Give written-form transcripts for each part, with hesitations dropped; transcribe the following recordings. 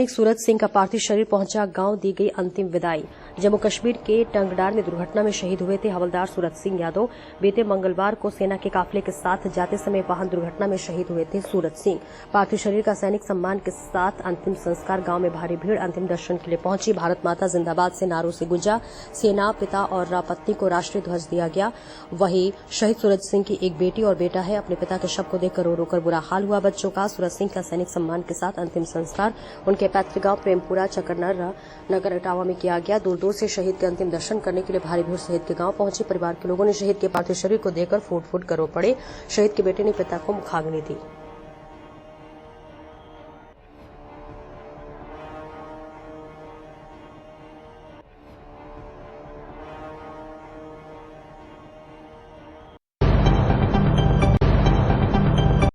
सैनिक सूरज सिंह का पार्थिव शरीर पहुंचा, गांव दी गई अंतिम विदाई। जम्मू कश्मीर के टंगडार में दुर्घटना में शहीद हुए थे हवलदार सूरज सिंह यादव। बीते मंगलवार को सेना के काफिले के साथ जाते समय वाहन दुर्घटना में शहीद हुए थे सूरज सिंह। पार्थिव शरीर का सैनिक सम्मान के साथ अंतिम संस्कार गांव में भारी भीड़ अंतिम दर्शन के लिए पहुंची। भारत माता जिंदाबाद से नारों से गूंजा। सेना, पिता और पत्नी को राष्ट्रीय ध्वज दिया गया। वहीं शहीद सूरज सिंह की एक बेटी और बेटा है। अपने पिता के शव को देखकर रो रोकर बुरा हाल हुआ बच्चों का। सूरज सिंह का सैनिक सम्मान के साथ अंतिम संस्कार उनके पैतृक गांव प्रेमपुरा चकरनर नगर इटावा में किया गया। दूर दूर से शहीद के अंतिम दर्शन करने के लिए भारी भीड़ शहीद के गांव पहुंची। परिवार के लोगों ने शहीद के पार्थिव शरीर को देखकर फूट फूट कर रो पड़े। शहीद के बेटे ने पिता को मुखाग्नि दी।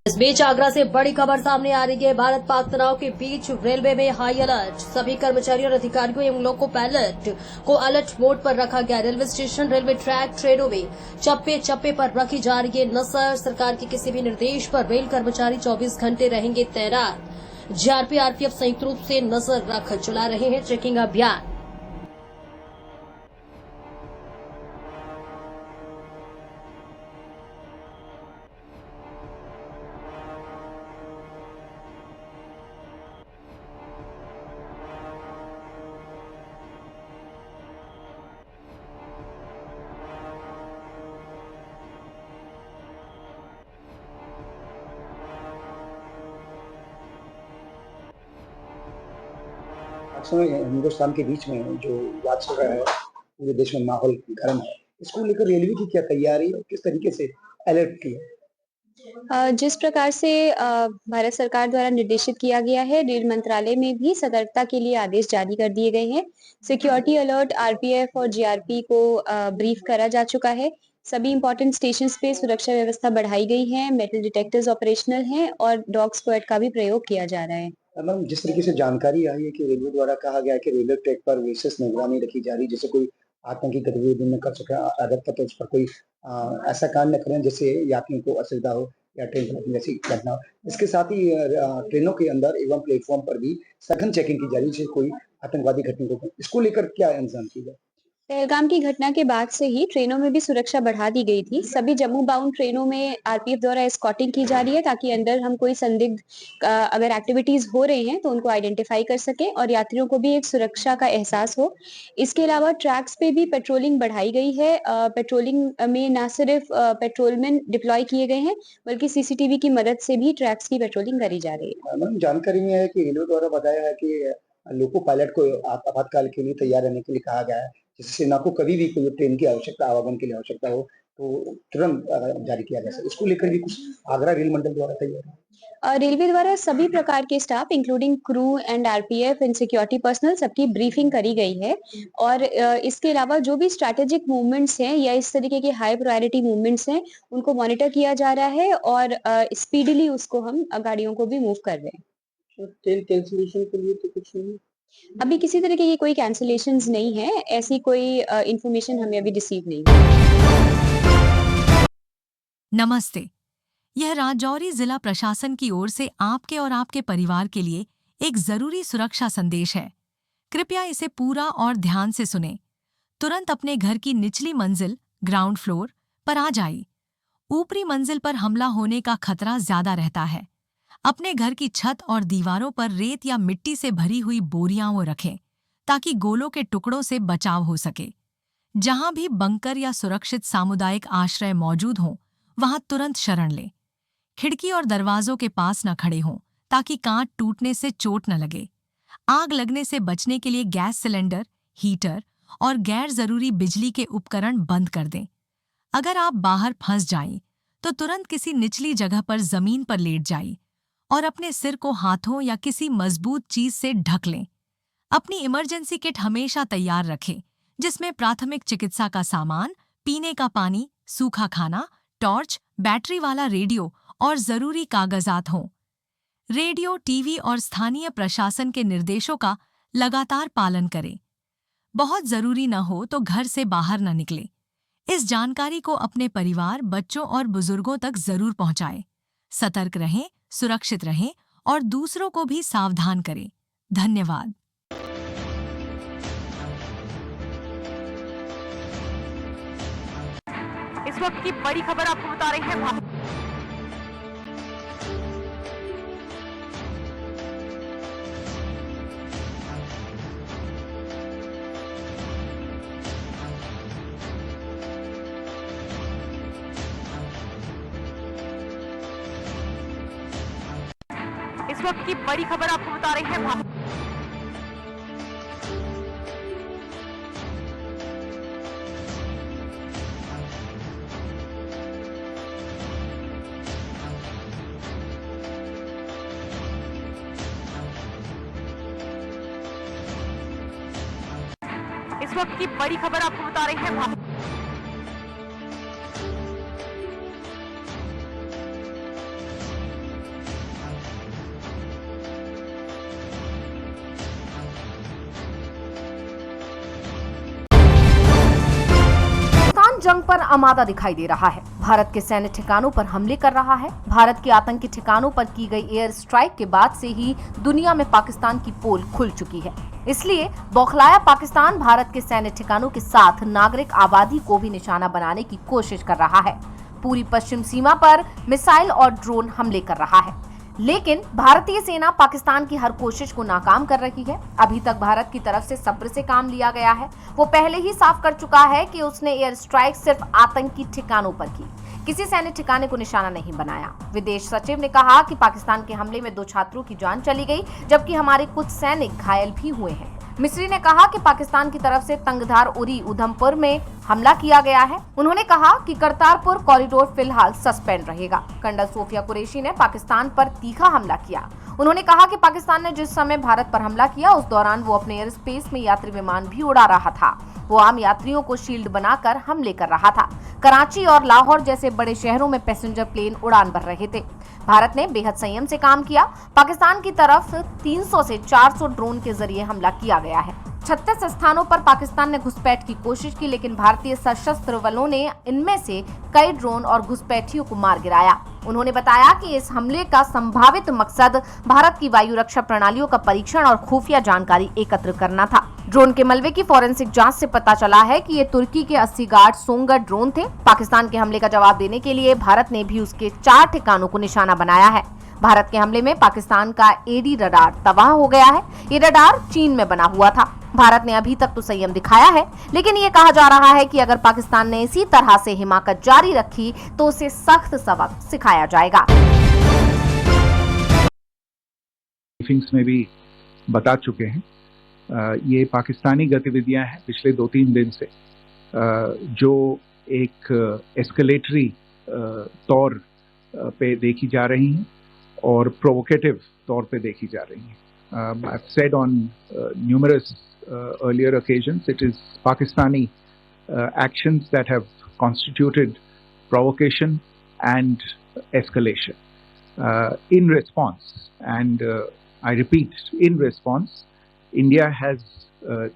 इस बीच आगरा से बड़ी खबर सामने आ रही है। भारत पाक तनाव के बीच रेलवे में हाई अलर्ट। सभी कर्मचारियों और अधिकारियों एवं लोको पायलट को अलर्ट मोड पर रखा गया। रेलवे स्टेशन, रेलवे ट्रैक, ट्रेनों में चप्पे चप्पे पर रखी जा रही है नजर। सरकार के किसी भी निर्देश पर रेल कर्मचारी 24 घंटे रहेंगे तैनात। जीआरपी, आरपीएफ संयुक्त रूप से नजर रख चला रहे हैं चेकिंग अभियान। समय हिंदुस्तान के बीच में जो बात चल रहा है, पूरे देश में माहौल गर्म है। इसको लेकर रेलवे की क्या तैयारी और किस तरीके से अलर्ट किया? जिस प्रकार से भारत सरकार द्वारा निर्देशित किया गया है, रेल मंत्रालय में भी सतर्कता के लिए आदेश जारी कर दिए गए हैं। सिक्योरिटी अलर्ट आरपीएफ और जीआरपी को ब्रीफ करा जा चुका है। सभी इंपॉर्टेंट स्टेशंस पे सुरक्षा व्यवस्था बढ़ाई गई है। मेटल डिटेक्टर्स ऑपरेशनल हैं और डॉग स्क्वाड का भी प्रयोग किया जा रहा है। मैम, जिस तरीके से जानकारी आई है कि रेलवे द्वारा कहा गया है कि रेलवे ट्रैक पर विशेष निगरानी रखी जा रही है, जैसे कोई आतंकी गतिविधि न कर सके, अगर तो उस पर कोई ऐसा कांड न करें जिससे यात्रियों को असुविधा हो या ट्रेन पलटने जैसी घटना हो। इसके साथ ही ट्रेनों के अंदर एवं प्लेटफॉर्म पर भी सघन चेकिंग की जा रही है, जिससे कोई आतंकवादी घटना को। इसको लेकर क्या इंतजाम किया जाए? पहलगाम की घटना के बाद से ही ट्रेनों में भी सुरक्षा बढ़ा दी गई थी। सभी जम्मू बाउंड ट्रेनों में आरपीएफ द्वारा एस्कॉर्टिंग की जा रही है ताकि अंदर हम कोई संदिग्ध अगर एक्टिविटीज हो रही हैं तो उनको आइडेंटिफाई कर सके और यात्रियों को भी एक सुरक्षा का एहसास हो। इसके अलावा ट्रैक्स पे भी पेट्रोलिंग बढ़ाई गई है। पेट्रोलिंग में न सिर्फ पेट्रोलमैन डिप्लॉय किए गए हैं बल्कि सीसीटीवी की मदद से भी ट्रैक्स की पेट्रोलिंग करी जा रही है। मैम, जानकारी में है कि रेलवे द्वारा बताया है कि लोको पायलट को आपातकाल के लिए तैयार रहने के लिए कहा गया है, जिससे सेना को कभी भी कोई ट्रेन की आवश्यकता, आवागमन के लिए आवश्यकता हो तो तुरंत जारी किया जा सके। इसको लेकर भी कुछ आगरा रेल मंडल द्वारा तैयार है। रेलवे द्वारा सभी प्रकार के staff including crew and RPF and security personal सबकी ब्रीफिंग करी गई है और इसके अलावा जो भी स्ट्रैटेजिक मूवमेंट्स हैं या इस तरीके के हाई प्रायोरिटी मूवमेंट्स हैं उनको मॉनिटर किया जा रहा है और स्पीडली उसको हम गाड़ियों को भी मूव कर रहे हैं। ट्रेन कैंसिलेशन के लिए तो कुछ नहीं? अभी किसी तरीके की कोई कैंसिलेशंस नहीं है। ऐसी कोई इंफॉर्मेशन हमें अभी रिसीव नहीं हुई। नमस्ते। यह राजौरी जिला प्रशासन की ओर से आपके और आपके परिवार के लिए एक जरूरी सुरक्षा संदेश है। कृपया इसे पूरा और ध्यान से सुनें। तुरंत अपने घर की निचली मंजिल ग्राउंड फ्लोर पर आ जाइए। ऊपरी मंजिल पर हमला होने का खतरा ज्यादा रहता है। अपने घर की छत और दीवारों पर रेत या मिट्टी से भरी हुई बोरियां वो रखें ताकि गोलों के टुकड़ों से बचाव हो सके। जहां भी बंकर या सुरक्षित सामुदायिक आश्रय मौजूद हों वहां तुरंत शरण लें। खिड़की और दरवाजों के पास न खड़े हों ताकि कांच टूटने से चोट न लगे। आग लगने से बचने के लिए गैस सिलेंडर, हीटर और गैर जरूरी बिजली के उपकरण बंद कर दें। अगर आप बाहर फंस जाएं तो तुरंत किसी निचली जगह पर जमीन पर लेट जाइए और अपने सिर को हाथों या किसी मजबूत चीज से ढक लें। अपनी इमरजेंसी किट हमेशा तैयार रखें, जिसमें प्राथमिक चिकित्सा का सामान, पीने का पानी, सूखा खाना, टॉर्च, बैटरी वाला रेडियो और जरूरी कागजात हों। रेडियो, टीवी और स्थानीय प्रशासन के निर्देशों का लगातार पालन करें। बहुत जरूरी न हो तो घर से बाहर न निकलें। इस जानकारी को अपने परिवार, बच्चों और बुजुर्गों तक जरूर पहुंचाएं। सतर्क रहें, सुरक्षित रहें और दूसरों को भी सावधान करें। धन्यवाद। इस वक्त की बड़ी खबर आपको बता रहे हैं। इस वक्त की बड़ी खबर आपको बता रहे हैं। इस वक्त की बड़ी खबर आपको बता रहे हैं। पाकिस्तान जंग पर आमादा दिखाई दे रहा है। भारत के सैन्य ठिकानों पर हमले कर रहा है। भारत के आतंकी ठिकानों पर की गई एयर स्ट्राइक के बाद से ही दुनिया में पाकिस्तान की पोल खुल चुकी है। इसलिए बौखलाया पाकिस्तान भारत के सैन्य ठिकानों के साथ नागरिक आबादी को भी निशाना बनाने की कोशिश कर रहा है। पूरी पश्चिम सीमा पर मिसाइल और ड्रोन हमले कर रहा है, लेकिन भारतीय सेना पाकिस्तान की हर कोशिश को नाकाम कर रही है। अभी तक भारत की तरफ से सब्र से काम लिया गया है। वो पहले ही साफ कर चुका है कि उसने एयर स्ट्राइक सिर्फ आतंकी ठिकानों पर की, किसी सैन्य ठिकाने को निशाना नहीं बनाया। विदेश सचिव ने कहा कि पाकिस्तान के हमले में 2 छात्रों की जान चली गई, जबकि हमारे कुछ सैनिक घायल भी हुए हैं। मिस्री ने कहा कि पाकिस्तान की तरफ से तंगधार उरी उधमपुर में हमला किया गया है। उन्होंने कहा कि करतारपुर कॉरिडोर फिलहाल सस्पेंड रहेगा। कर्नल सोफिया कुरैशी ने पाकिस्तान पर तीखा हमला किया। उन्होंने कहा कि पाकिस्तान ने जिस समय भारत पर हमला किया उस दौरान वो अपने एयर स्पेस में यात्री विमान भी उड़ा रहा था। वो आम यात्रियों को शील्ड बनाकर हमले कर रहा था। कराची और लाहौर जैसे बड़े शहरों में पैसेंजर प्लेन उड़ान भर रहे थे। भारत ने बेहद संयम से काम किया। पाकिस्तान की तरफ 300 से 400 ड्रोन के जरिए हमला किया गया है। 36 स्थानों पर पाकिस्तान ने घुसपैठ की कोशिश की, लेकिन भारतीय सशस्त्र बलों ने इनमें से कई ड्रोन और घुसपैठियों को मार गिराया। उन्होंने बताया कि इस हमले का संभावित मकसद भारत की वायु रक्षा प्रणालियों का परीक्षण और खुफिया जानकारी एकत्र करना था। ड्रोन के मलबे की फॉरेंसिक जांच से पता चला है कि ये तुर्की के 80 गार्ड सोंगर ड्रोन थे। पाकिस्तान के हमले का जवाब देने के लिए भारत ने भी उसके 4 ठिकानों को निशाना बनाया है। भारत के हमले में पाकिस्तान का एडी रडार तबाह हो गया है। ये रडार चीन में बना हुआ था। भारत ने अभी तक तो संयम दिखाया है, लेकिन ये कहा जा रहा है कि अगर पाकिस्तान ने इसी तरह से हिमाकत जारी रखी तो उसे सख्त सबक सिखाया जाएगा। ब्रीफिंग्स में भी बता चुके हैं, ये पाकिस्तानी गतिविधियां हैं पिछले 2-3 दिन से, जो एक एस्केलेटरी तौर पे देखी जा रही हैं और प्रोवोकेटिव तौर पे देखी जा रही हैं। I've said on numerous earlier occasions, it is Pakistani actions that have constituted provocation and escalation. In response, and I repeat, in response, India has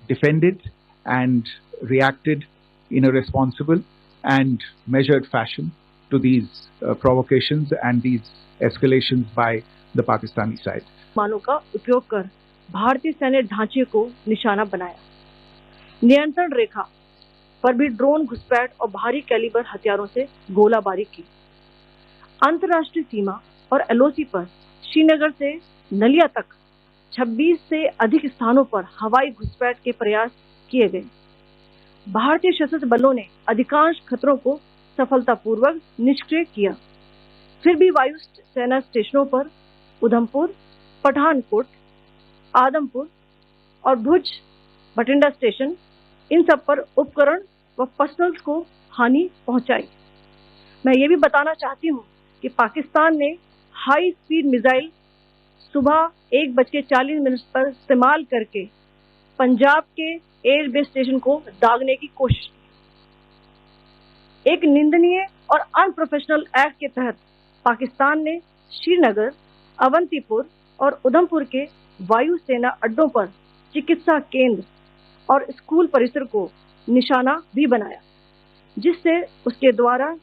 defended and reacted in a responsible and measured fashion to these provocations and these escalations by the Pakistani side. मानों का उपयोग कर भारतीय सैन्य ढांचे को निशाना बनाया। नियंत्रण रेखा पर भी ड्रोन घुसपैठ और भारी कैलिबर हथियारों से गोलाबारी की। अंतर्राष्ट्रीय सीमा और एलओसी पर श्रीनगर से नलिया तक 26 से अधिक स्थानों पर हवाई घुसपैठ के प्रयास किए गए। भारतीय सशस्त्र बलों ने अधिकांश खतरों को सफलतापूर्वक निष्क्रिय किया। फिर भी वायु सेना स्टेशनों पर उधमपुर, पठानकोट, आदमपुर और भुज बठिंडा स्टेशन, इन सब पर उपकरण व पर्सनल्स को हानि पहुंचाई। मैं ये भी बताना चाहती हूँ कि पाकिस्तान ने हाई स्पीड मिसाइल सुबह 1:40 पर इस्तेमाल करके पंजाब के एयरबेस स्टेशन को दागने की कोशिश की। एक निंदनीय और अनप्रोफेशनल एक्ट के तहत पाकिस्तान ने श्रीनगर, अवंतीपुर और उधमपुर के वायु सेना अड्डों पर चिकित्सा केंद्र और स्कूल परिसर को निशाना भी बनाया, जिससे उसके द्वारा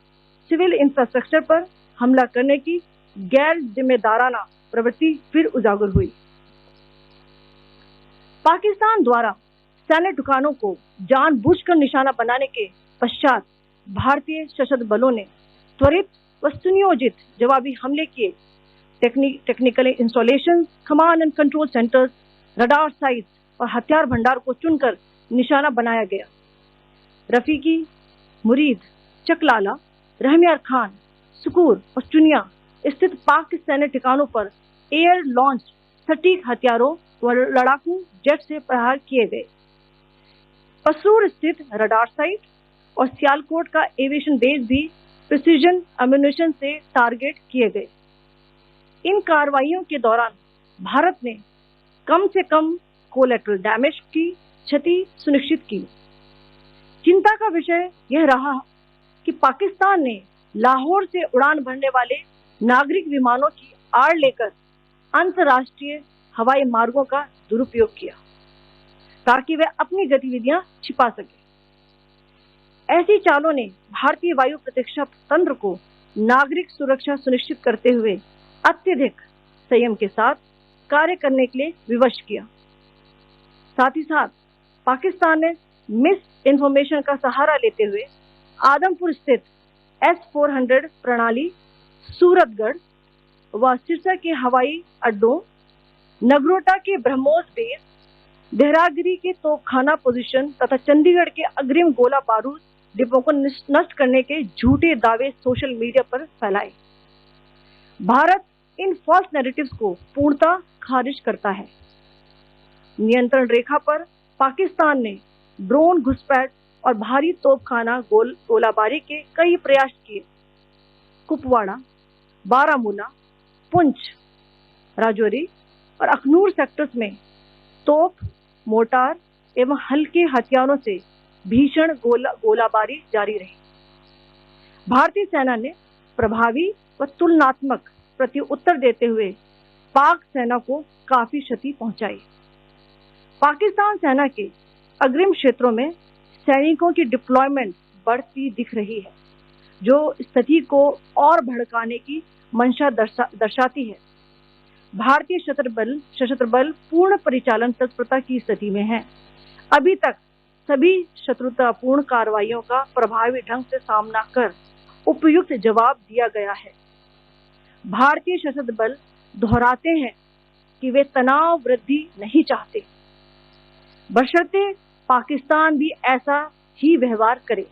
सिविल इंफ्रास्ट्रक्चर पर हमला करने की गैर जिम्मेदाराना प्रवृत्ति फिर उजागर हुई। पाकिस्तान द्वारा सैन्य ठिकानों को जानबूझकर निशाना बनाने के पश्चात भारतीय सशस्त्र बलों ने त्वरित व सुनियोजित जवाबी हमले किए। Technical installation, command and control centres, radar sites और हथियार भंडार को चुनकर निशाना बनाया गया। रफीकी, मुरीद, चकलाला, रहमियार खान, सुकूर और चुनिया स्थित पाक सैन्य ठिकानों पर एयर लॉन्च सटीक हथियारों व लड़ाकू जेट से प्रहार किए गए। पसूर स्थित रडार साइट और सियालकोट का एविएशन बेस भी प्रिसीजन एम्यूनिशन से टारगेट किए गए। इन कार्रवाइयों के दौरान भारत ने कम से कम कोलैटरल डैमेज की क्षति सुनिश्चित की। चिंता का विषय यह रहा कि पाकिस्तान ने लाहौर से उड़ान भरने वाले नागरिक विमानों की आड़ लेकर अंतर्राष्ट्रीय हवाई मार्गों का दुरुपयोग किया ताकि वे अपनी गतिविधियां छिपा सके। ऐसी चालों ने भारतीय वायु प्रतिरक्षा तंत्र को नागरिक सुरक्षा सुनिश्चित करते हुए अत्यधिक संयम के साथ कार्य करने के लिए विवश किया। साथ ही साथ पाकिस्तान ने मिस इन्फॉर्मेशन का सहारा लेते हुए आदमपुर स्थित S-400 प्रणाली, सूरतगढ़ व सिरसा के हवाई अड्डों, नगरोटा के ब्रह्मोस बेस, देहरागिरी के तोपखाना पोजीशन तथा चंडीगढ़ के अग्रिम गोला बारूद डिपो को नष्ट करने के झूठे दावे सोशल मीडिया पर फैलाए। भारत इन फॉल्स नैरेटिव्स को पूर्णतः खारिज करता है। नियंत्रण रेखा पर पाकिस्तान ने ड्रोन घुसपैठ और भारी तोपखाना गोलाबारी के कई प्रयास किए। कुपवाड़ा, बारामूला, पुंछ, राजौरी और अखनूर सेक्टर्स में तोप, मोर्टार एवं हल्के हथियारों से भीषण गोलाबारी जारी रही। भारतीय सेना ने प्रभावी व तुलनात्मक प्रत्युत्तर देते हुए पाक सेना को काफी क्षति पहुंचाई। पाकिस्तान सेना के अग्रिम क्षेत्रों में सैनिकों की डिप्लॉयमेंट बढ़ती दिख रही है, जो स्थिति को और भड़काने की मंशा दर्शाती है। भारतीय सशस्त्र बल पूर्ण परिचालन तत्परता की स्थिति में है। अभी तक सभी शत्रुतापूर्ण कार्रवाइयों का प्रभावी ढंग से सामना कर उपयुक्त जवाब दिया गया है। भारतीय सशस्त्र बल दोहराते हैं कि वे तनाव वृद्धि नहीं चाहते, बशर्ते पाकिस्तान भी ऐसा ही व्यवहार करे।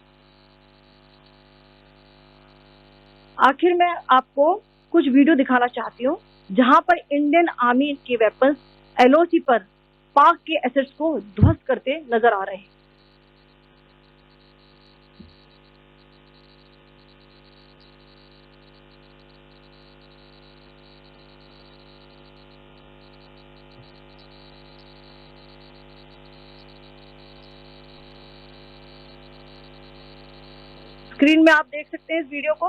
आखिर में आपको कुछ वीडियो दिखाना चाहती हूँ जहां पर इंडियन आर्मी के वेपन्स LOC पर पाक के एसेट्स को ध्वस्त करते नजर आ रहे हैं। स्क्रीन में आप देख सकते हैं इस वीडियो को।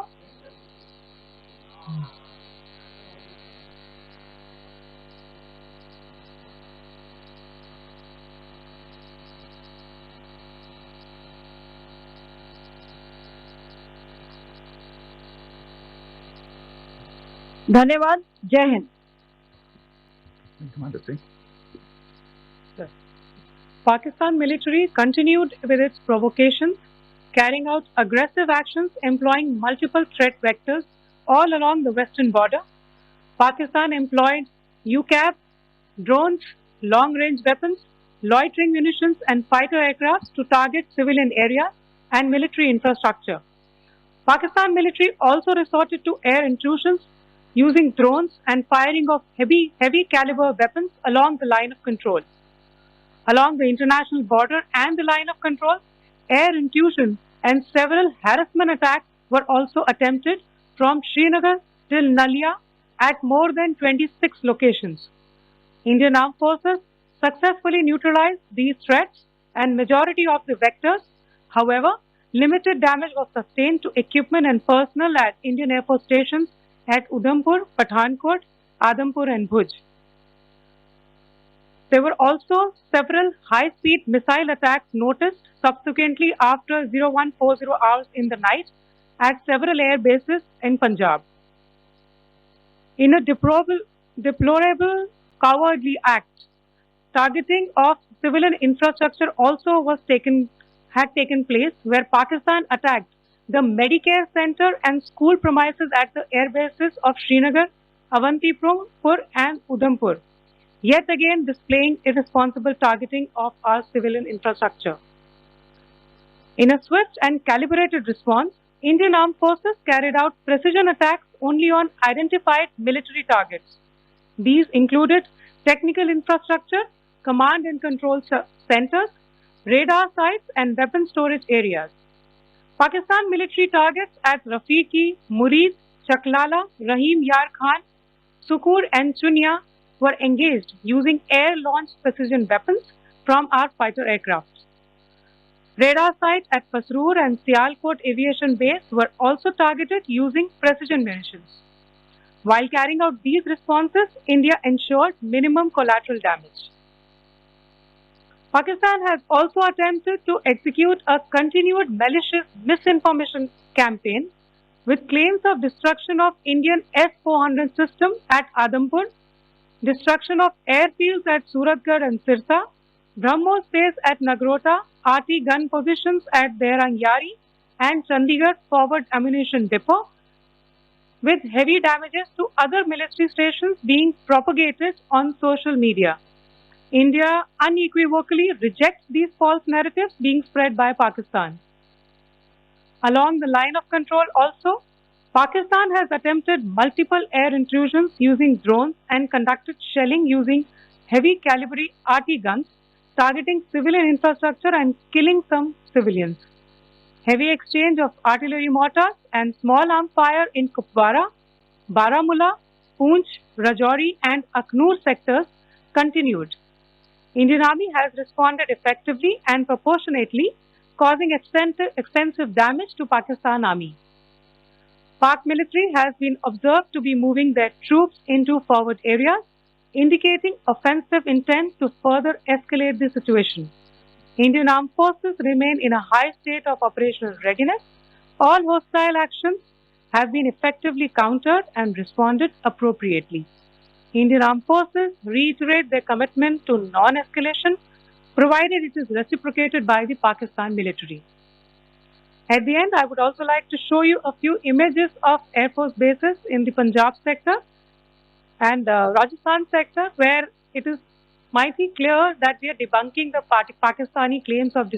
धन्यवाद। जय Hind. Pakistan military continued with its provocations, carrying out aggressive actions employing multiple threat vectors all along the western border. Pakistan employed UCAV, drones, long-range weapons, loitering munitions and fighter aircraft to target civilian areas and military infrastructure. Pakistan military also resorted to air intrusions using drones and firing of heavy caliber weapons along the line of control. Along the international border and the line of control, air intrusion and several harassment attacks were also attempted from Srinagar till Nalia at more than 26 locations. Indian Armed Forces successfully neutralized these threats and majority of the vectors. However, limited damage was sustained to equipment and personnel at Indian Air Force stations at Udhampur, Pathankot, Adampur and Bhuj. There were also several high-speed missile attacks noticed subsequently after 0140 hours in the night at several air bases in Punjab. In a deplorable cowardly act, targeting of civilian infrastructure also had taken place, where Pakistan attacked the Medicare Center and school premises at the air bases of Srinagar, Avantipur and Udhampur, yet again displaying irresponsible targeting of our civilian infrastructure. In a swift and calibrated response, Indian Armed Forces carried out precision attacks only on identified military targets. These included technical infrastructure, command and control centers, radar sites and weapon storage areas. Pakistan military targets at Rafiqi, Murid, Chaklala, Rahim Yar Khan, Sukur and Chunya were engaged using air-launched precision weapons from our fighter aircraft. Radar sites at Pasroor and Sialkot Aviation Base were also targeted using precision munitions. While carrying out these responses, India ensured minimum collateral damage. Pakistan has also attempted to execute a continued malicious misinformation campaign with claims of destruction of Indian S-400 system at Adampur, destruction of airfields at Suratgarh and Sirsa, BrahMos base at Nagrota, RT gun positions at Derangyari and Chandigarh Forward Ammunition Depot, with heavy damages to other military stations being propagated on social media. India unequivocally rejects these false narratives being spread by Pakistan. Along the line of control also, Pakistan has attempted multiple air intrusions using drones and conducted shelling using heavy caliber RT guns, targeting civilian infrastructure and killing some civilians. Heavy exchange of artillery mortars and small arms fire in Kupwara, Baramulla, Poonch, Rajouri and Aknoor sectors continued. Indian Army has responded effectively and proportionately, causing extensive damage to Pakistan Army. Pak military has been observed to be moving their troops into forward areas, indicating offensive intent to further escalate the situation. Indian Armed Forces remain in a high state of operational readiness. All hostile actions have been effectively countered and responded appropriately. Indian Armed Forces reiterate their commitment to non-escalation, provided it is reciprocated by the Pakistan military. At the end, I would also like to show you a few images of Air Force bases in the Punjab sector and Rajasthan sector, where it is mighty clear that we are debunking the Pakistani claims of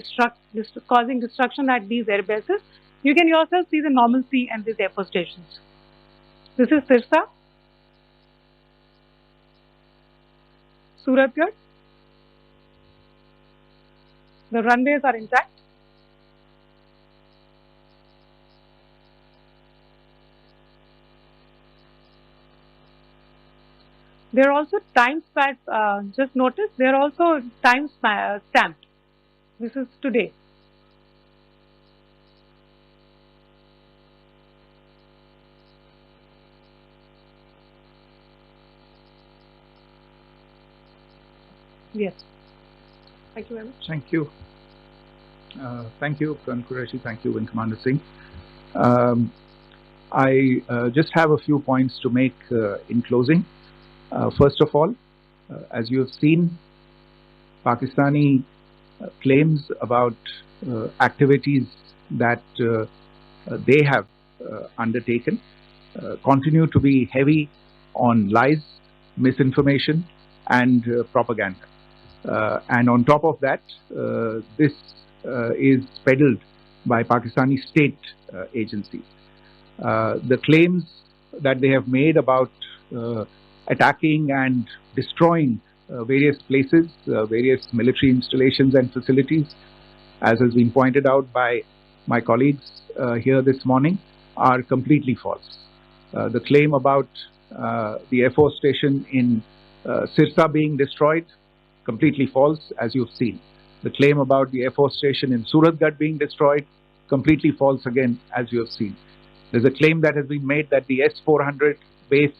causing destruction at these air bases. You can yourself see the normalcy and these air force stations. This is Sirsa, Suratgarh. The runways are intact. There are also time stamped. Just notice there are also time stamped. This is today. Yes. Thank you very much. Thank you. Thank you, Colonel Qureshi. Thank you, Wing Commander Singh. I just have a few points to make in closing. First of all, as you have seen, Pakistani claims about activities that they have undertaken continue to be heavy on lies, misinformation, and propaganda. And on top of that, this is peddled by Pakistani state agencies. The claims that they have made about attacking and destroying various places, various military installations and facilities, as has been pointed out by my colleagues here this morning, are completely false. The claim about the Air Force station in Sirsa being destroyed, completely false, as you've seen. The claim about the Air Force station in Suratgarh being destroyed, completely false again, as you have seen. There's a claim that has been made that the S-400 base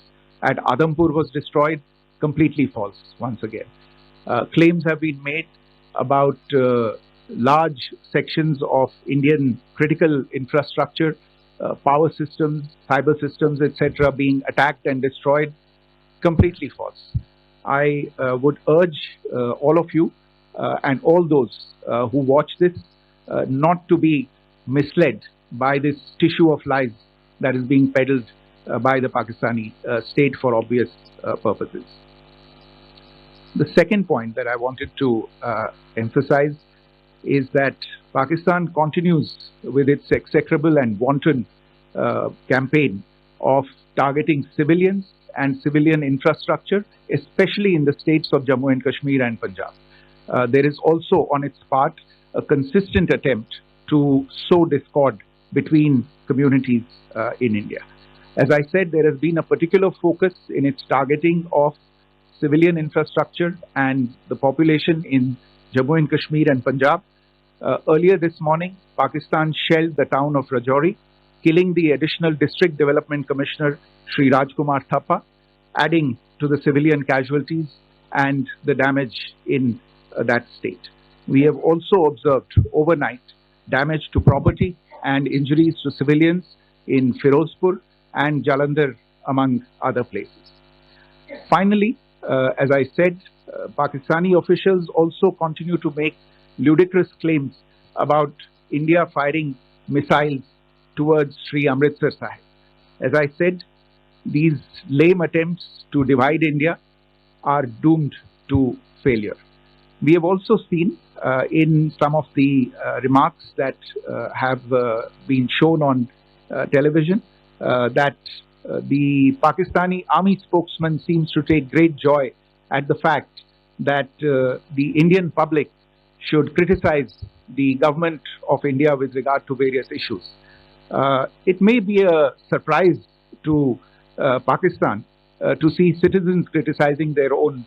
at Adampur was destroyed, completely false once again. Claims have been made about large sections of Indian critical infrastructure, power systems, cyber systems, etc. being attacked and destroyed, completely false. I would urge all of you and all those who watch this not to be misled by this tissue of lies that is being peddled by the Pakistani state for obvious purposes. The second point that I wanted to emphasize is that Pakistan continues with its execrable and wanton campaign of targeting civilians and civilian infrastructure, especially in the states of Jammu and Kashmir and Punjab. There is also on its part a consistent attempt to sow discord between communities in India. As I said, there has been a particular focus in its targeting of civilian infrastructure and the population in Jammu and Kashmir and Punjab. Earlier this morning, Pakistan shelled the town of Rajouri, killing the additional District Development Commissioner Shri Rajkumar Thappa, adding to the civilian casualties and the damage in that state. We have also observed overnight damage to property and injuries to civilians in Firozpur and Jalandhar, among other places. Finally, as I said, Pakistani officials also continue to make ludicrous claims about India firing missiles towards Sri Amritsar Sahib. As I said, these lame attempts to divide India are doomed to failure. We have also seen in some of the remarks that have been shown on television that the Pakistani army spokesman seems to take great joy at the fact that the Indian public should criticize the government of India with regard to various issues. It may be a surprise to Pakistan to see citizens criticizing their own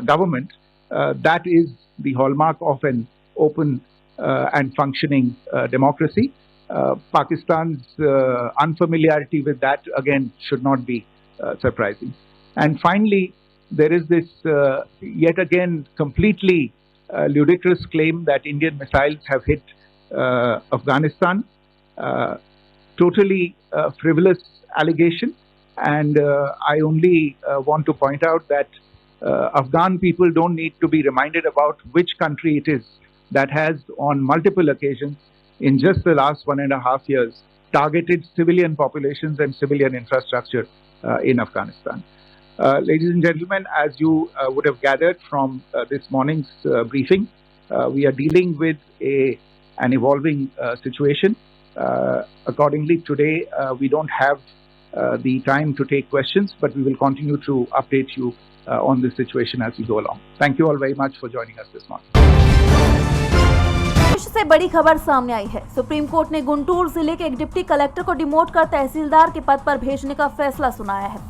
government. That is the hallmark of an open and functioning democracy. Pakistan's unfamiliarity with that, again, should not be surprising. And finally, there is this yet again completely ludicrous claim that Indian missiles have hit Afghanistan. Totally frivolous allegation. And I only want to point out that Afghan people don't need to be reminded about which country it is that has on multiple occasions in just the last 1.5 years targeted civilian populations and civilian infrastructure in Afghanistan. Ladies and gentlemen, as you would have gathered from this morning's briefing, we are dealing with an evolving situation. Accordingly, today we don't have the time to take questions, but we will continue to update you on this situation as we go along. Thank you all very much for joining us this morning. देश से बड़ी खबर सामने आई है। Supreme court ने गुंटूर जिले के एक डिप्टी कलेक्टर को डिमोट कर तहसीलदार के पद पर भेजने का फैसला सुनाया है।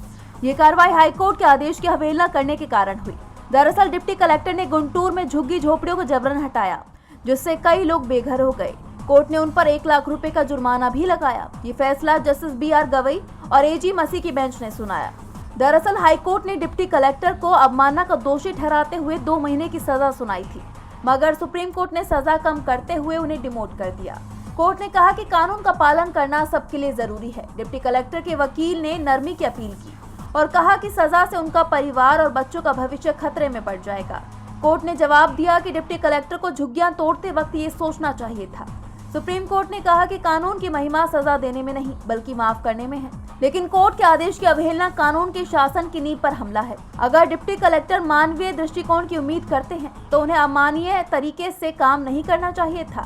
ये कार्रवाई हाईकोर्ट के आदेश की अवहेलना करने के कारण हुई। दरअसल डिप्टी कलेक्टर ने गुंटूर में झुग्गी झोपड़ियों को जबरन हटाया, जिससे कई लोग बेघर हो गए। कोर्ट ने उन पर 1 लाख रुपए का जुर्माना भी लगाया। ये फैसला जस्टिस BR गवई और AG मसी की बेंच ने सुनाया। दरअसल हाईकोर्ट ने डिप्टी कलेक्टर को अवमानना का दोषी ठहराते हुए 2 महीने की सजा सुनाई थी, मगर सुप्रीम कोर्ट ने सजा कम करते हुए उन्हें डिमोट कर दिया। कोर्ट ने कहा कि कानून का पालन करना सबके लिए जरूरी है। डिप्टी कलेक्टर के वकील ने नरमी की अपील की और कहा कि सजा से उनका परिवार और बच्चों का भविष्य खतरे में पड़ जाएगा। कोर्ट ने जवाब दिया कि डिप्टी कलेक्टर को झुग्गियां तोड़ते वक्त ये सोचना चाहिए था। सुप्रीम कोर्ट ने कहा कि कानून की महिमा सजा देने में नहीं बल्कि माफ करने में है, लेकिन कोर्ट के आदेश की अवहेलना कानून के शासन की नींव पर हमला है। अगर डिप्टी कलेक्टर मानवीय दृष्टिकोण की उम्मीद करते हैं तो उन्हें अमानवीय तरीके से काम नहीं करना चाहिए था।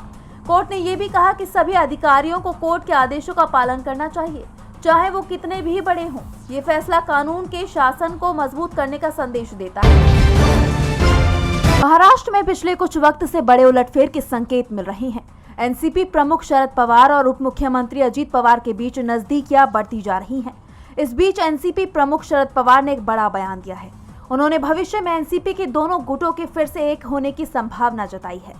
कोर्ट ने ये भी कहा कि सभी अधिकारियों को कोर्ट के आदेशों का पालन करना चाहिए, चाहे वो कितने भी बड़े हों। ये फैसला कानून के शासन को मजबूत करने का संदेश देता है। महाराष्ट्र में पिछले कुछ वक्त से बड़े उलटफेर के संकेत मिल रहे हैं। एनसीपी प्रमुख शरद पवार और उप मुख्यमंत्री अजीत पवार के बीच नजदीकियां बढ़ती जा रही हैं। इस बीच एनसीपी प्रमुख शरद पवार ने एक बड़ा बयान दिया है। उन्होंने भविष्य में एनसीपी के दोनों गुटों के फिर से एक होने की संभावना जताई है।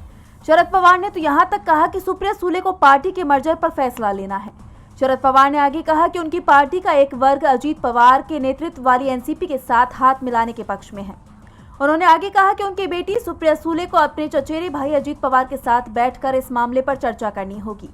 शरद पवार ने तो यहां तक कहा कि सुप्रिया सूले को पार्टी के मर्जर पर फैसला लेना है। शरद पवार ने आगे कहा कि उनकी पार्टी का एक वर्ग अजीत पवार के नेतृत्व वाली एनसीपी के साथ हाथ मिलाने के पक्ष में है। उन्होंने आगे कहा कि उनकी बेटी सुप्रिया सूले को अपने चचेरे भाई अजीत पवार के साथ बैठकर इस मामले पर चर्चा करनी होगी।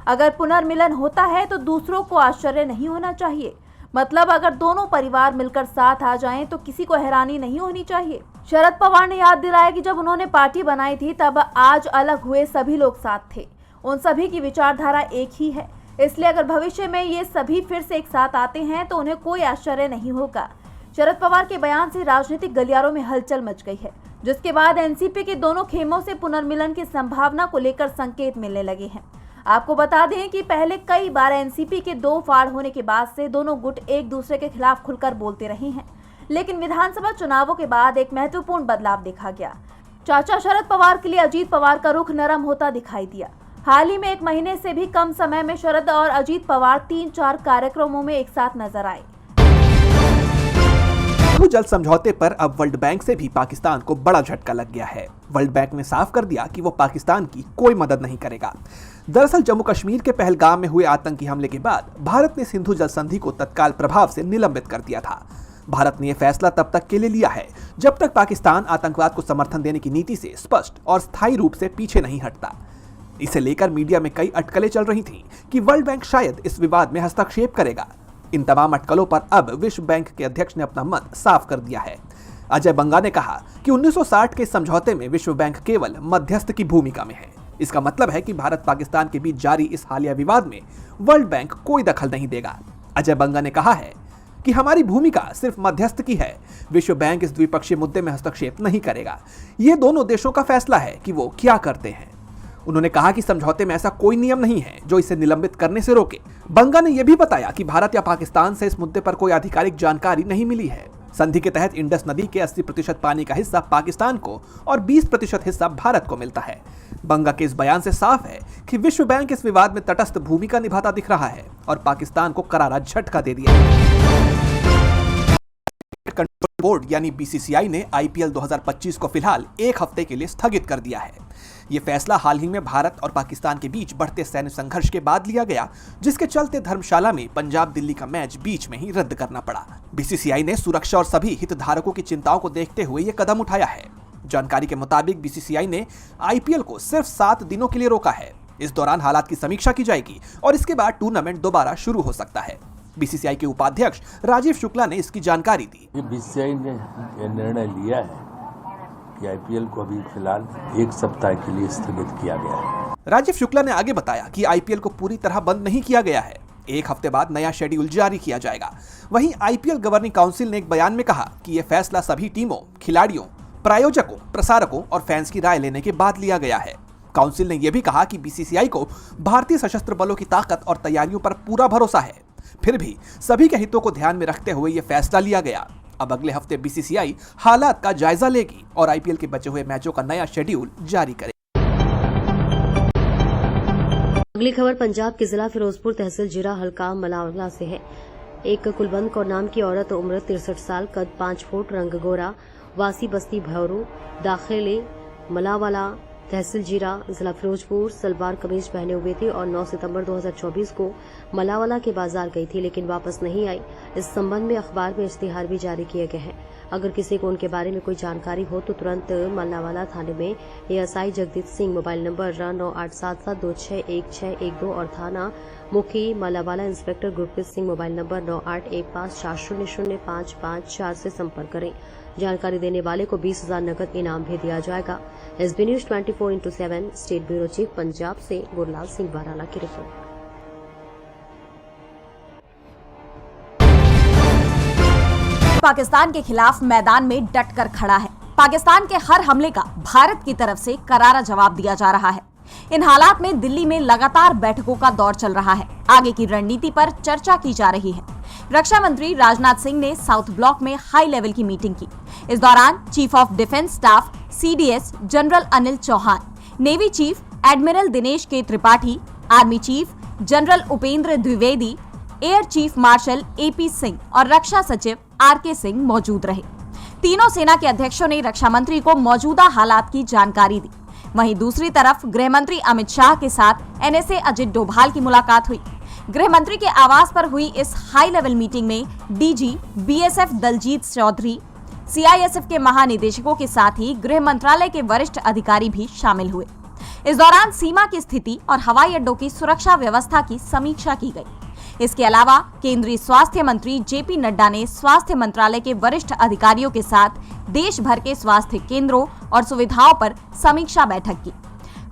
अगर पुनर्मिलन होता है तो दूसरों को आश्चर्य नहीं होना चाहिए, मतलब अगर दोनों परिवार मिलकर साथ आ जाएं तो किसी को हैरानी नहीं होनी चाहिए। शरद पवार ने याद दिलाया कि जब उन्होंने पार्टी बनाई थी तब आज अलग हुए सभी लोग साथ थे। उन सभी की विचारधारा एक ही है, इसलिए अगर भविष्य में ये सभी फिर से एक साथ आते हैं तो उन्हें कोई आश्चर्य नहीं होगा। शरद पवार के बयान से राजनीतिक गलियारों में हलचल मच गई है, जिसके बाद एनसीपी के दोनों खेमों से पुनर्मिलन की संभावना को लेकर संकेत मिलने लगे हैं। आपको बता दें कि पहले कई बार एनसीपी के दो फाड़ होने के बाद से दोनों गुट एक दूसरे के खिलाफ खुलकर बोलते रहे हैं, लेकिन विधानसभा चुनावों के बाद एक महत्वपूर्ण बदलाव देखा गया। चाचा शरद पवार के लिए अजीत पवार का रुख नरम होता दिखाई दिया। हाल ही में 1 महीने से भी कम समय में शरद और अजीत पवार 3-4 कार्यक्रमों में एक साथ नजर आए। जल समझौते पर अब वर्ल्ड बैंक से भी पाकिस्तान को बड़ा झटका लग गया है। वर्ल्ड बैंक ने साफ कर दिया कि वो पाकिस्तान की कोई मदद नहीं करेगा। दरअसल जम्मू कश्मीर के पहलगाम में हुए आतंकी हमले के बाद भारत ने सिंधु जल संधि को तत्काल प्रभाव से निलंबित कर दिया था। भारत ने यह फैसला तब तक के लिए लिया है जब तक पाकिस्तान आतंकवाद को समर्थन देने की नीति से स्पष्ट और स्थायी रूप से पीछे नहीं हटता। इसे लेकर मीडिया में कई अटकलें चल रही थीं कि वर्ल्ड बैंक शायद इस विवाद में हस्तक्षेप करेगा। इन तमाम अटकलों पर अब विश्व बैंक के अध्यक्ष ने अपना मत साफ कर दिया है। अजय बंगा ने कहा कि 1960 के समझौते में विश्व बैंक केवल मध्यस्थ की भूमिका में है। इसका मतलब है कि भारत पाकिस्तान के बीच जारी इस हालिया विवाद में वर्ल्ड बैंक कोई दखल नहीं देगा। अजय बंगा ने कहा है कि हमारी भूमिका सिर्फ मध्यस्थ की है। विश्व बैंक इस द्विपक्षीय मुद्दे में हस्तक्षेप नहीं करेगा। ये दोनों देशों का फैसला है कि वो क्या करते हैं। उन्होंने कहा कि समझौते में ऐसा कोई नियम नहीं है जो इसे निलंबित करने से रोके। बंगा ने यह भी बताया कि भारत या पाकिस्तान से इस मुद्दे पर कोई आधिकारिक जानकारी नहीं मिली है। संधि के तहत इंडस नदी के 80% पानी का हिस्सा पाकिस्तान को और 20% हिस्सा भारत को मिलता है। बंगा के इस बयान से साफ है कि विश्व बैंक इस विवाद में तटस्थ भूमिका निभाता दिख रहा है और पाकिस्तान को करारा झटका दे दिया है। कंट्रोल बोर्ड यानी बीसीसीआई ने आईपीएल 2025 को फिलहाल 1 हफ्ते के लिए स्थगित कर दिया है। यह फैसला हाल ही में भारत और पाकिस्तान के बीच बढ़ते सैन्य संघर्ष के बाद लिया गया, जिसके चलते धर्मशाला में पंजाब दिल्ली का मैच बीच में ही रद्द करना पड़ा। बीसीसीआई ने सुरक्षा और सभी हितधारकों की चिंताओं को देखते हुए यह कदम उठाया है। जानकारी के मुताबिक बीसीसीआई ने आईपीएल को सिर्फ 7 दिनों के लिए रोका है। इस दौरान हालात की समीक्षा की जाएगी और इसके बाद टूर्नामेंट दोबारा शुरू हो सकता है। बीसीसीआई के उपाध्यक्ष राजीव शुक्ला ने इसकी जानकारी दी। बीसीसीआई ने यह निर्णय लिया है कि आईपीएल को अभी फिलहाल 1 सप्ताह के लिए स्थगित किया गया है। राजीव शुक्ला ने आगे बताया कि आईपीएल को पूरी तरह बंद नहीं किया गया है। 1 हफ्ते बाद नया शेड्यूल जारी किया जाएगा। वहीं आईपीएल गवर्निंग काउंसिल ने एक बयान में कहा कि यह फैसला सभी टीमों, खिलाड़ियों, प्रायोजकों, प्रसारकों और फैंस की राय लेने के बाद लिया गया है। काउंसिल ने यह भी कहा कि बीसीसीआई को भारतीय सशस्त्र बलों की ताकत और तैयारियों पर पूरा भरोसा है। फिर भी सभी के हितों को ध्यान में रखते हुए यह फैसला लिया गया। अब अगले हफ्ते बीसीसीआई हालात का जायजा लेगी और आईपीएल के बचे हुए मैचों का नया शेड्यूल जारी करेगी। अगली खबर पंजाब के जिला फिरोजपुर तहसील जिला हल्का मलावला से है। एक कुलवंत कौर नाम की औरत, उम्र 63 साल, कद 5 फुट, रंग गोरा, वासी बस्ती भौरू, दाखिले मलावाला तहसील जीरा जिला फिरोजपुर, सलवार कमीज पहने हुए थे और 9 सितंबर 2024 को मलावाला के बाजार गई थी लेकिन वापस नहीं आई। इस संबंध में अखबार में इश्तिहार भी जारी किए गए हैं। अगर किसी को उनके बारे में कोई जानकारी हो तो तुरंत मलावाला थाने में ASI Jagdeep Singh, mobile number 9877261612 और थाना मुखी Malawala inspector Gurpreet Singh, mobile number 9815400554 से संपर्क करें। जानकारी देने वाले को 20,000 नकद इनाम भी दिया जाएगा। SB news 24/7 state bureau chief Punjab से गुरलाल सिंह बराला की रिपोर्ट। पाकिस्तान के खिलाफ मैदान में डटकर खड़ा है। पाकिस्तान के हर हमले का भारत की तरफ से करारा जवाब दिया जा रहा है। इन हालात में दिल्ली में लगातार बैठकों का दौर चल रहा है। आगे की रणनीति पर चर्चा की जा रही है। रक्षा मंत्री राजनाथ सिंह ने साउथ ब्लॉक में हाई लेवल की मीटिंग की। इस दौरान chief of defence staff CDS general Anil Chauhan, navy chief admiral Dinesh K Tripathi, army chief general Upendra Dwivedi, air chief marshal AP Singh और रक्षा सचिव आरके सिंह मौजूद रहे। तीनों सेना के अध्यक्षों ने रक्षा मंत्री को मौजूदा हालात की जानकारी दी। वहीं दूसरी तरफ गृह मंत्री अमित शाह के साथ एनएसए अजित डोभाल की मुलाकात हुई। गृह मंत्री के आवास पर हुई इस हाई लेवल मीटिंग में DG BSF Daljeet Chaudhary, CISF के महानिदेशकों के साथ ही गृह मंत्रालय के वरिष्ठ अधिकारी भी शामिल हुए। इस दौरान सीमा की स्थिति और हवाई अड्डों की सुरक्षा व्यवस्था की समीक्षा की गई। इसके अलावा केंद्रीय स्वास्थ्य मंत्री जेपी नड्डा ने स्वास्थ्य मंत्रालय के वरिष्ठ अधिकारियों के साथ देश भर के स्वास्थ्य केंद्रों और सुविधाओं पर समीक्षा बैठक की।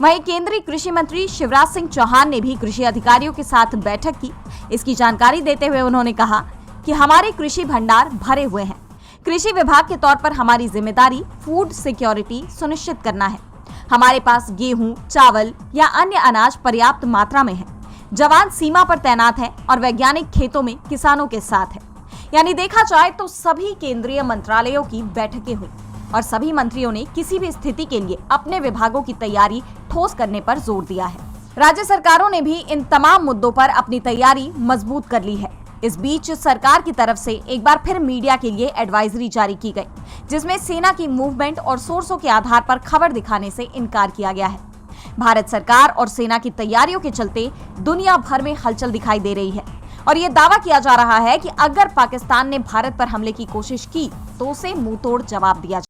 वहीं केंद्रीय कृषि मंत्री शिवराज सिंह चौहान ने भी कृषि अधिकारियों के साथ बैठक की। इसकी जानकारी देते हुए उन्होंने कहा कि हमारे कृषि भंडार भरे हुए हैं। कृषि विभाग के तौर पर हमारी जिम्मेदारी फूड सिक्योरिटी सुनिश्चित करना है। हमारे पास गेहूं, चावल या अन्य अनाज पर्याप्त मात्रा में है। जवान सीमा पर तैनात हैं और वैज्ञानिक खेतों में किसानों के साथ है। यानी देखा जाए तो सभी केंद्रीय मंत्रालयों की बैठकें हुई और सभी मंत्रियों ने किसी भी स्थिति के लिए अपने विभागों की तैयारी ठोस करने पर जोर दिया है। राज्य सरकारों ने भी इन तमाम मुद्दों पर अपनी तैयारी मजबूत कर ली है। इस बीच सरकार की तरफ से एक बार फिर मीडिया के लिए एडवाइजरी जारी की गई, जिसमें सेना की मूवमेंट और सोर्सों के आधार पर खबर दिखाने से इनकार किया गया है। भारत सरकार और सेना की तैयारियों के चलते दुनिया भर में हलचल दिखाई दे रही है और ये दावा किया जा रहा है कि अगर पाकिस्तान ने भारत पर हमले की कोशिश की तो उसे मुंहतोड़ जवाब दिया जाए।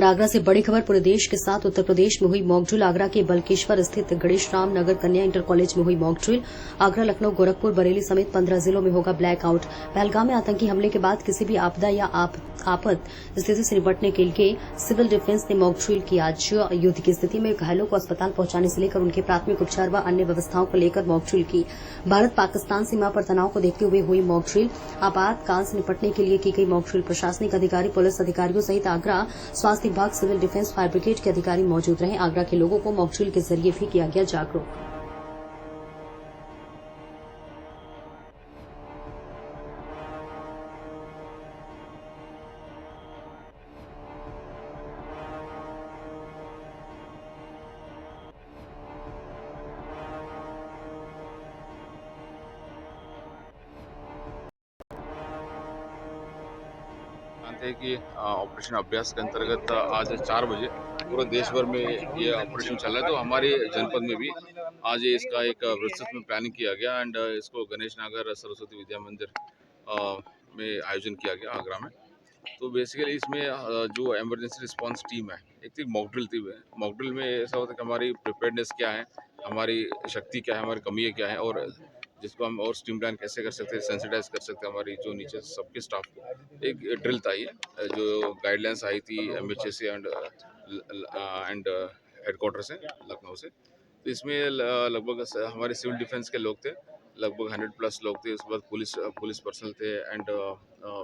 आगरा से बड़ी खबर पूरे देश के साथ उत्तर प्रदेश में हुई मॉकड्रिल। आगरा के बल्केश्वर स्थित गणेश राम नगर कन्या इंटर कॉलेज में हुई मॉकड्रिल। आगरा, लखनऊ, गोरखपुर, बरेली समेत 15 जिलों में होगा ब्लैकआउट। पहलगाम में आतंकी हमले के बाद किसी भी आपदा या आपात स्थिति से निपटने के लिए सिविल डिफेंस ने मॉकड्रिल की। आज युद्ध की स्थिति में घायलों को अस्पताल पहुंचाने से लेकर उनके प्राथमिक उपचार व अन्य व्यवस्थाओं को लेकर मॉकड्रिल की। भारत पाकिस्तान सीमा पर तनाव को देखते हुए हुई मॉकड्रिल। आपातकाल से निपटने के लिए की गई मॉकड्रिल। प्रशासनिक अधिकारी, पुलिस अधिकारियों सहित आगरा स्वास्थ्य विभाग, सिविल डिफेंस, फायर ब्रिगेड के अधिकारी मौजूद रहे। आगरा के लोगों को मॉकड्रिल के जरिए भी किया गया जागरूक। जानते हैं कि ऑपरेशन अभ्यास के अंतर्गत आज 4 बजे पूरे देश भर में ये ऑपरेशन चल रहा है। तो हमारे जनपद में भी आज इसका एक विस्तृत में प्लानिंग किया गया एंड इसको गणेश नगर सरस्वती विद्या मंदिर में आयोजन किया गया आगरा में। तो बेसिकली इसमें जो इमरजेंसी रिस्पांस टीम है, एक थी मॉकड्रिल थी। मॉकड्रिल में ऐसा होता है कि हमारी प्रिपेयर्डनेस क्या है, हमारी शक्ति क्या है, हमारी कमियाँ क्या है और जिसको हम और स्ट्रीमलाइन कैसे कर सकते हैं, सेंसिटाइज कर सकते हैं हमारी जो नीचे सबके स्टाफ को। एक ड्रिल था ये जो गाइडलाइंस आई थी MHA से एंड हेडक्वार्टर से, लखनऊ से। तो इसमें लगभग हमारे सिविल डिफेंस के लोग थे, लगभग 100+ लोग थे। उसके बाद पुलिस पर्सनल थे एंड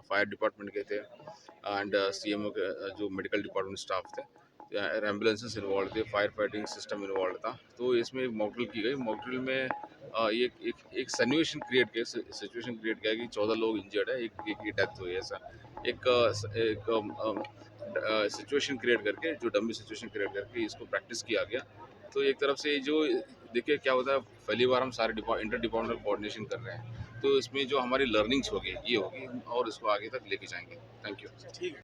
फायर डिपार्टमेंट के थे एंड CMO के जो मेडिकल डिपार्टमेंट स्टाफ थे, एम्बुलेंसेस इन्वॉल्व थे, फायर फाइटिंग सिस्टम इन्वॉल्व था। तो इसमें एक मॉकड्रिल की गई। मॉकड्रिल में एक सिचुएशन क्रिएट किया कि 14 लोग इंजर्ड है, एक की डेथ हुई है। ऐसा एक सिचुएशन क्रिएट करके, जो डमी सिचुएशन क्रिएट करके इसको प्रैक्टिस किया गया। तो एक तरफ से जो देखिए क्या होता है, पहली बार हम सारे इंटर डिपार्टमेंटल कोऑर्डिनेशन कर रहे हैं, तो इसमें जो हमारी लर्निंग्स होगी ये होगी और इसको आगे तक लेके जाएंगे। Thank you.